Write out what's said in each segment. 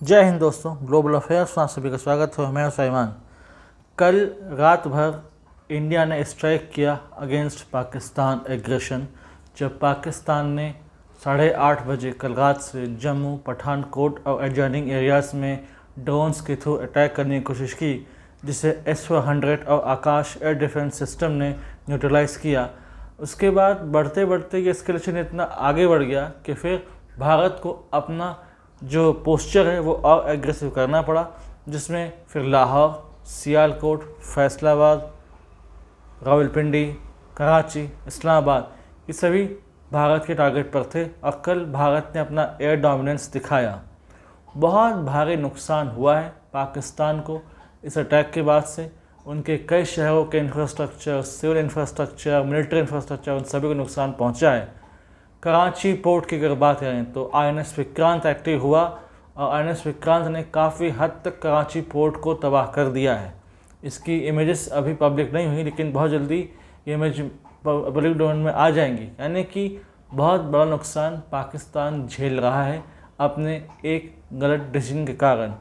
जय हिंद दोस्तों, global affairs में आप सभी का स्वागत है। मैं सलमान। कल रात भर इंडिया ने स्ट्राइक किया अगेंस्ट पाकिस्तान एग्रेशन, जब पाकिस्तान ने 8:30 बजे कल रात से जम्मू, पठानकोट और एडजॉइनिंग एरियाज़ में ड्रोन्स के थ्रू अटैक करने की कोशिश की, जिसे S-400 और आकाश एयर डिफेंस सिस्टम ने न्यूट्रलाइज़ किया। उसके बाद बढ़ते बढ़ते ये एस्केलेशन इतना आगे बढ़ गया कि फिर भारत को अपना जो पोस्चर है वो और एग्रेसिव करना पड़ा, जिसमें फिर लाहौर, सियालकोट, फैसलाबाद, रावलपिंडी, कराची, इस्लामाबाद ये सभी भारत के टारगेट पर थे और कल भारत ने अपना एयर डोमिनेंस दिखाया। बहुत भारी नुकसान हुआ है पाकिस्तान को इस अटैक के बाद से। उनके कई शहरों के infrastructure, civil infrastructure, military infrastructure, उन सभी को नुकसान पहुंचा है। कराची पोर्ट की अगर बात करें तो INS विक्रांत एक्टिव हुआ और INS विक्रांत ने काफ़ी हद तक कराची पोर्ट को तबाह कर दिया है। इसकी इमेजेस अभी पब्लिक नहीं हुई, लेकिन बहुत जल्दी ये इमेज पब्लिक डोमेन में आ जाएंगी। यानी कि बहुत बड़ा नुकसान पाकिस्तान झेल रहा है अपने एक गलत डिसीजन के कारण।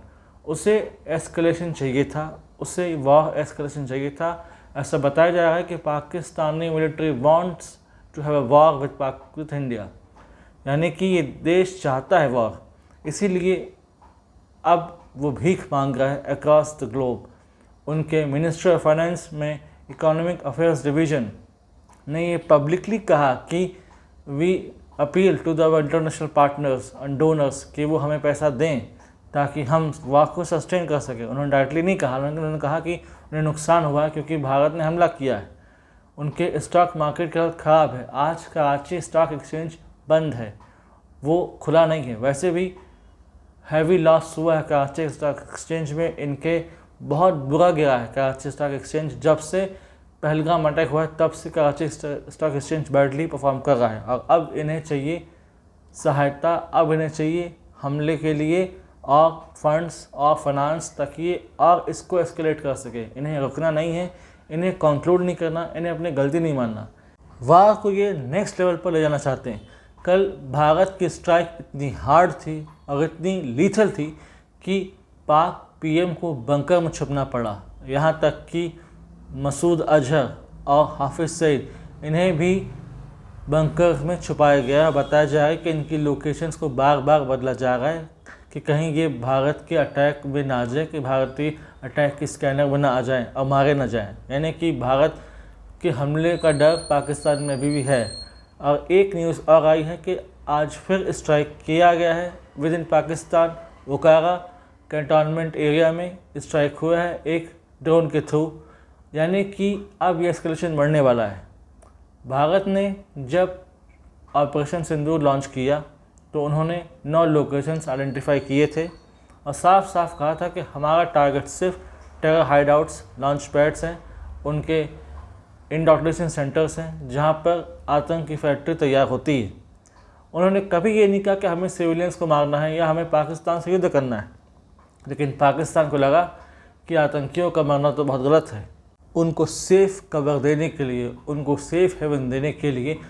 उसे एस्केलेशन चाहिए था, उसे वॉर एस्केलेशन चाहिए था। ऐसा बताया जा रहा है कि Pakistani military wants to have a war with India, यानी कि ये देश चाहता है वॉर, इसीलिए अब वो भीख मांग रहा है अक्रॉस द ग्लोब। उनके मिनिस्ट्री ऑफ फाइनेंस में इकोनॉमिक अफेयर्स डिवीज़न ने ये पब्लिकली कहा कि we appeal to the international partners and donors कि वो हमें पैसा दें ताकि हम वॉर को सस्टेन कर सकें। उन्होंने डायरेक्टली नहीं कहा, उन्होंने कहा कि उन्हें नुकसान हुआ है क्योंकि भारत ने हमला किया है। उनके स्टॉक मार्केट की हालत ख़राब है। आज कराची स्टॉक एक्सचेंज बंद है, वो खुला नहीं है। वैसे भी हैवी लॉस हुआ है कराची स्टॉक एक्सचेंज में। इनके बहुत बुरा गिरा है कराची स्टॉक एक्सचेंज। जब से पहलगाम अटैक हुआ है तब से Karachi stock exchange badly perform कर रहा है और अब इन्हें चाहिए सहायता, अब इन्हें चाहिए हमले के लिए और फंड्स और फाइनेंस, ताकि ये और इसको एस्केलेट कर सके। इन्हें रुकना नहीं है, इन्हें कंक्लूड नहीं करना, इन्हें अपनी गलती नहीं मानना। वार को ये नेक्स्ट लेवल पर ले जाना चाहते हैं। कल भारत की स्ट्राइक इतनी हार्ड थी और इतनी लीथल थी कि पाक PM को बंकर में छुपना पड़ा। यहाँ तक कि मसूद अजहर और हाफिज सईद, इन्हें भी बंकर में छुपाया गया। बताया जा रहा है कि इनकी लोकेशंस को बार बार बदला जा रहा है कि कहीं ये भारत के अटैक में ना आ जाए, कि भारतीय अटैक की स्कैनर में ना आ जाएं और मारे ना जाएं। यानी कि भारत के हमले का डर पाकिस्तान में अभी भी है। और एक न्यूज़ और आई है कि आज फिर स्ट्राइक किया गया है within Pakistan. Okara cantonment area में स्ट्राइक हुआ है एक ड्रोन के थ्रू, यानी कि अब ये एस्केलेशन बढ़ने वाला है। भारत ने जब ऑपरेशन सिंदूर लॉन्च किया तो उन्होंने 9 लोकेशंस आइडेंटिफाई किए थे और साफ साफ कहा था कि हमारा टारगेट सिर्फ टेरर हाइडआउट्स, लॉन्च पैड्स हैं, उनके इंडोक्ट्रिनेशन सेंटर्स हैं जहां पर आतंक की फैक्ट्री तैयार होती है। उन्होंने कभी ये नहीं कहा कि हमें सिविलियंस को मारना है या हमें पाकिस्तान से युद्ध करना है, लेकिन पाकिस्तान को लगा कि आतंकियों का मरना तो बहुत गलत है। उनको सेफ कवर देने के लिए, उनको सेफ हेवन देने के लिए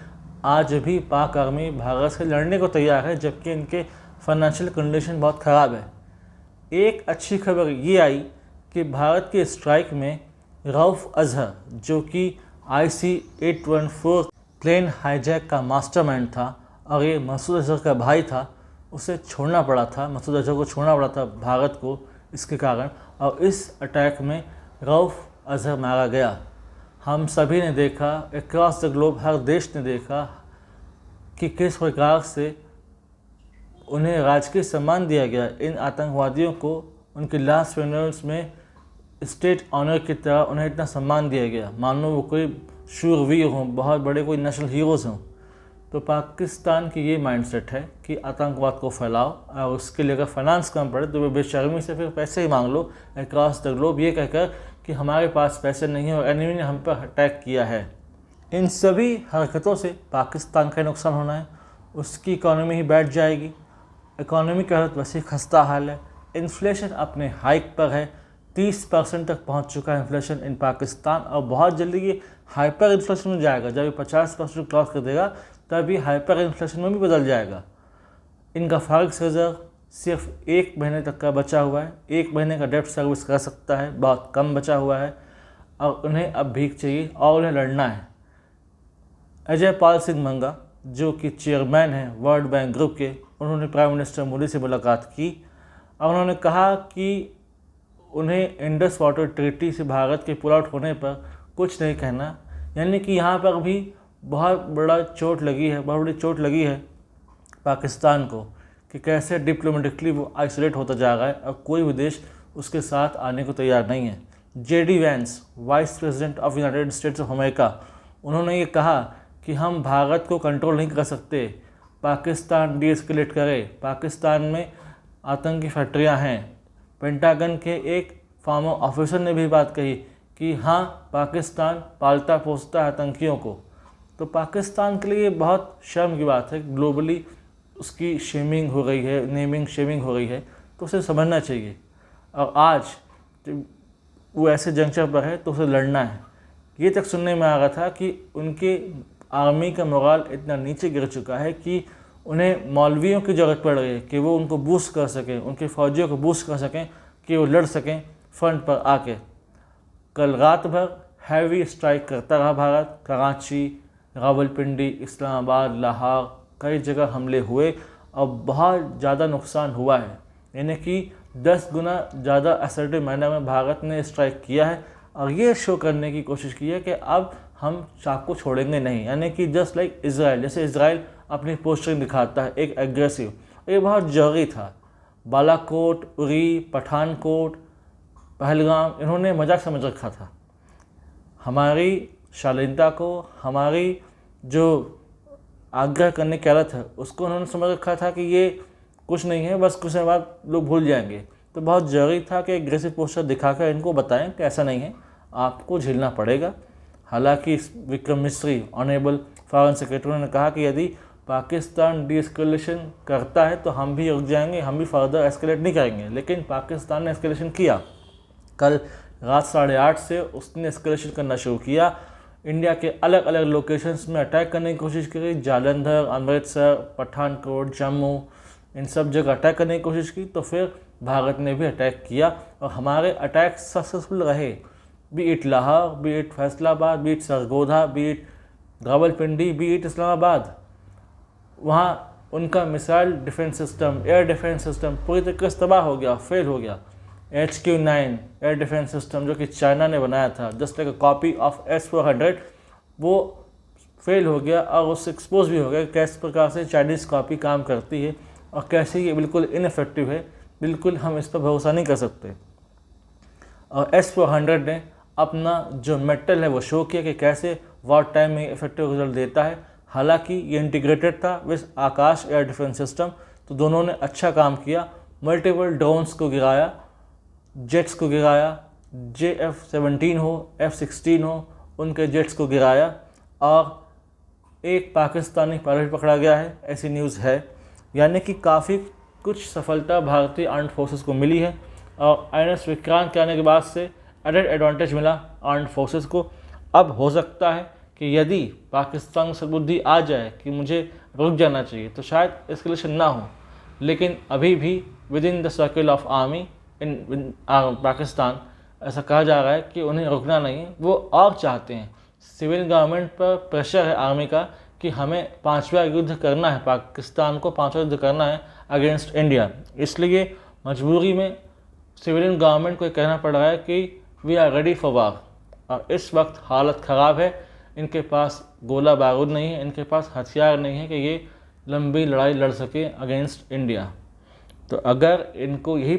आज भी पाक आर्मी भारत से लड़ने को तैयार है, जबकि इनके फाइनेंशियल कंडीशन बहुत ख़राब है। एक अच्छी खबर ये आई कि भारत के स्ट्राइक में रऊफ़ अज़हर, जो कि IC-814 प्लेन हाईजैक का मास्टरमाइंड था और ये मसूद अज़हर का भाई था, उसे छोड़ना पड़ा था, मसूद अज़हर को छोड़ना पड़ा था भारत को इसके कारण, और इस अटैक में रऊफ़ अज़हर मारा गया। हम सभी ने देखा, अक्रॉस द ग्लोब हर देश ने देखा कि किस प्रकार से उन्हें राजकीय सम्मान दिया गया। इन आतंकवादियों को उनके लास्ट फ्यूनरल्स में स्टेट ऑनर की तरह उन्हें इतना सम्मान दिया गया, मानो वो कोई शूरवीर हों, बहुत बड़े कोई नेशनल हीरोज़ हों। तो पाकिस्तान की ये माइंडसेट है कि आतंकवाद को फैलाओ और उसके लिए अगर फाइनेंस कम पड़े तो वे बेशर्मी से फिर पैसे ही मांग लो अक्रॉस द ग्लोब, ये कहकर कि हमारे पास पैसे नहीं है और एनिमी ने हम पर अटैक किया है। इन सभी हरकतों से पाकिस्तान का नुकसान होना है, उसकी इकॉनमी ही बैठ जाएगी। इकॉनमी की हालत वैसे खस्ता हाल है। इन्फ्लेशन अपने हाइक पर है, 30% तक पहुंच चुका है इन्फ्लेशन इन पाकिस्तान, और बहुत जल्दी ये हाइपर इन्फ्लेशन में जाएगा। जब ये 50% क्रॉस कर देगा तब ये हाइपर इन्फ्लेशन में भी बदल जाएगा। इनका फॉरेक्स रिजर्व सिर्फ 1 महीने तक का बचा हुआ है, 1 महीने का डेप्ट सर्विस कर सकता है, बहुत कम बचा हुआ है और उन्हें अब भीख चाहिए और उन्हें लड़ना है। अजय पाल सिंह मंगा जो कि चेयरमैन हैं वर्ल्ड बैंक ग्रुप के, उन्होंने प्राइम मिनिस्टर मोदी से मुलाकात की और उन्होंने कहा कि उन्हें इंडस वाटर ट्रीटी से भारत के पुल आउट होने पर कुछ नहीं कहना, यानी कि यहाँ पर भी बहुत बड़ी चोट लगी है पाकिस्तान को कि कैसे डिप्लोमेटिकली वो आइसोलेट होता जा रहा है और कोई भी देश उसके साथ आने को तैयार नहीं है। JD Vance, vice president of United States of America, उन्होंने ये कहा कि हम भारत को कंट्रोल नहीं कर सकते, पाकिस्तान डीएस्केलेट करे, पाकिस्तान में आतंकी फैक्ट्रियाँ हैं। पेंटागन के एक फार्मर ऑफिसर ने भी बात कही कि हाँ, पाकिस्तान पालता पोसता है आतंकियों को। तो पाकिस्तान के लिए बहुत शर्म की बात है, ग्लोबली उसकी शेमिंग हो गई है, नेमिंग शेमिंग हो गई है, तो उसे समझना चाहिए। और आज वो ऐसे जंक्शन पर है तो उसे लड़ना है। ये तक सुनने में आ रहा था कि उनके आर्मी का मोराल इतना नीचे गिर चुका है कि उन्हें मौलवियों की ज़रूरत पड़ रही है कि वो उनको बूस्ट कर सकें, उनके फौजियों को बूस्ट कर सकें कि वो लड़ सकें फ्रंट पर आके। कल रात भर हैवी स्ट्राइक करता रहा भारत, कराची, रावलपिंडी, इस्लामाबाद, लाहौर, कई जगह हमले हुए और बहुत ज़्यादा नुकसान हुआ है, यानी कि 10 गुना ज़्यादा असर्टिव मैनर में भारत ने स्ट्राइक किया है और ये शो करने की कोशिश की है कि अब हम चाकू छोड़ेंगे नहीं, यानी कि जस्ट लाइक इजराइल, जैसे इजराइल अपनी पोस्टरिंग दिखाता है एक एग्रेसिव, ये बहुत जरूरी था। बालाकोट, उरी, पठानकोट, पहलगाम, इन्होंने मजाक समझ रखा था। हमारी शालीनता को, हमारी जो आग्रह करने की आदत है उसको उन्होंने समझ रखा था कि ये कुछ नहीं है, बस कुछ समय बाद लोग भूल जाएंगे। तो बहुत ज़रूरी था कि एग्रेसिव पोस्टर दिखाकर इनको बताएं कि ऐसा नहीं है, आपको झेलना पड़ेगा। हालांकि Vikram Misri, honourable foreign secretary, ने कहा कि यदि पाकिस्तान डीएस्केलेशन करता है तो हम भी रुक जाएंगे, हम भी फर्दर एस्केलेट नहीं करेंगे। लेकिन पाकिस्तान ने एस्केलेशन किया। कल रात 8:30 से उसने एस्केलेशन करना शुरू किया। इंडिया के अलग अलग लोकेशंस में अटैक करने की कोशिश करी, जालंधर, अमृतसर, पठानकोट, जम्मू, इन सब जगह अटैक करने की कोशिश की। तो फिर भारत ने भी अटैक किया और हमारे अटैक सक्सेसफुल रहे, B it Lahore, B it Faisalabad, B it Sargodha, B it Rawalpindi, B it Islamabad. वहाँ उनका missile defence system, air defence system पूरी तरीके से तबाह हो गया, फेल हो गया। HQ-9 एयर डिफेंस सिस्टम जो कि चाइना ने बनाया था, just like a copy of S-400, वो फेल हो गया और उससे एक्सपोज भी हो गया किस प्रकार से चाइनीज़ कॉपी काम करती है और कैसे ये बिल्कुल इनफेक्टिव है, बिल्कुल हम इस पर भरोसा नहीं कर सकते। और S-400 ने अपना जो मेटल है वो शो किया कि कैसे वॉर टाइम में इफेक्टिव रिजल्ट देता है। हालांकि ये इंटीग्रेटेड था with Akash air defence system, तो दोनों ने अच्छा काम किया। मल्टीपल ड्रोन्स को गिराया, जेट्स को गिराया, JF-17 हो, F-16 हो, उनके जेट्स को गिराया और एक पाकिस्तानी पायलट पकड़ा गया है, ऐसी न्यूज़ है। यानी कि काफ़ी कुछ सफलता भारतीय आर्म्ड फोर्सेस को मिली है और INS विक्रांत के आने के बाद से एडेड एडवांटेज मिला आर्म्ड फोर्सेस को। अब हो सकता है कि यदि पाकिस्तान को सद्बुद्धि आ जाए कि मुझे रुक जाना चाहिए तो शायद एस्केलेशन ना हो, लेकिन अभी भी with in the circle of army इन पाकिस्तान ऐसा कहा जा रहा है कि उन्हें रुकना नहीं, वो और चाहते हैं। सिविल गवर्नमेंट पर प्रेशर है आर्मी का कि हमें 5वां युद्ध करना है, पाकिस्तान को 5वां युद्ध करना है अगेंस्ट इंडिया। इसलिए मजबूरी में सिविलियन गवर्नमेंट को कहना पड़ रहा है कि we are ready for war. और इस वक्त हालत ख़राब है, इनके पास गोला बारूद नहीं है, इनके पास हथियार नहीं है कि ये लंबी लड़ाई लड़ सके अगेंस्ट इंडिया। तो अगर इनको यही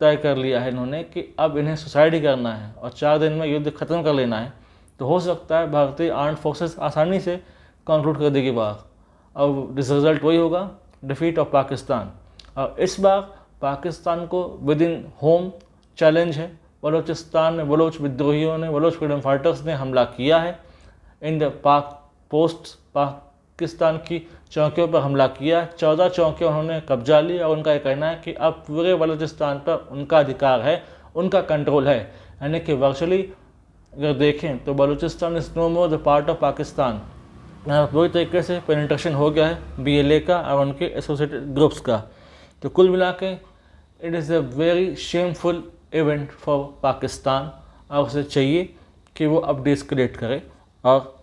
तय कर लिया है इन्होंने कि अब इन्हें सुसाइड ही करना है और 4 दिन में युद्ध ख़त्म कर लेना है, तो हो सकता है भारतीय आर्म्ड फोर्सेस आसानी से कंक्लूड कर देगी बात और रिजल्ट वही होगा, डिफीट ऑफ पाकिस्तान। और इस बार पाकिस्तान को विद इन होम चैलेंज है। बलूचिस्तान में बलोच विद्रोहियों ने, बलोच फ्रीडम फाइटर्स ने हमला किया है। इन द पाकिस्तान की चौकियों पर हमला किया, 14 चौकियाँ उन्होंने कब्जा ली और उनका ये कहना है कि अब पूरे बलूचिस्तान पर उनका अधिकार है, उनका कंट्रोल है। यानी कि वर्चुअली अगर देखें तो Balochistan is no more the part of Pakistan. यहाँ पूरी तरीके से पेनिट्रेशन हो गया है BLA का और उनके एसोसिएटेड ग्रुप्स का। तो कुल मिला के it is a very shameful event for Pakistan, और उसे चाहिए कि वो अब डिस्कलेट करे और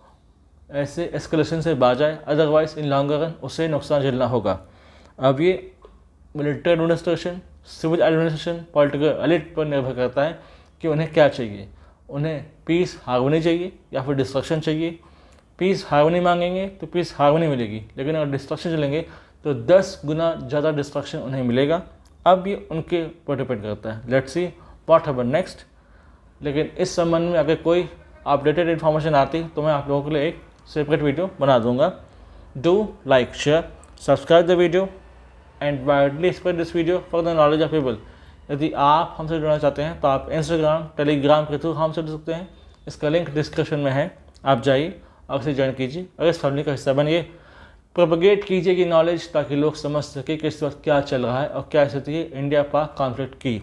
ऐसे एस्केलेशन से बाज आए, अदरवाइज़ इन लॉन्ग रन उसे नुकसान झेलना होगा। अब ये military administration, civil administration, political elite पर निर्भर करता है कि उन्हें क्या चाहिए। उन्हें पीस हार्मनी चाहिए या फिर डिस्ट्रक्शन चाहिए। पीस हार्मनी मांगेंगे तो पीस हार्मनी मिलेगी, लेकिन अगर डिस्ट्रक्शन चलेंगे तो 10 गुना ज़्यादा डिस्ट्रक्शन उन्हें मिलेगा। अब ये उनके पर डिपेंड करता है। Let's see what happen next. लेकिन इस संबंध में अगर कोई अपडेटेड इन्फॉर्मेशन आती तो मैं आप लोगों के लिए एक सेपरेट वीडियो बना दूंगा। Do like, share, subscribe the video and widely spread this video for the knowledge of people. यदि आप हमसे जुड़ना चाहते हैं तो आप इंस्टाग्राम, टेलीग्राम के थ्रू हमसे जुड़ सकते हैं। इसका लिंक डिस्क्रिप्शन में है, आप जाइए और उसे ज्वाइन कीजिए और इस फैमिली का हिस्सा बनिए। प्रोपगेट कीजिए कि नॉलेज, ताकि लोग समझ सके कि इस वक्त क्या चल रहा है और क्या स्थिति है इंडिया पाक कॉन्फ्लिक्ट की।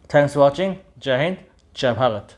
Thanks for watching. जय हिंद, जय भारत।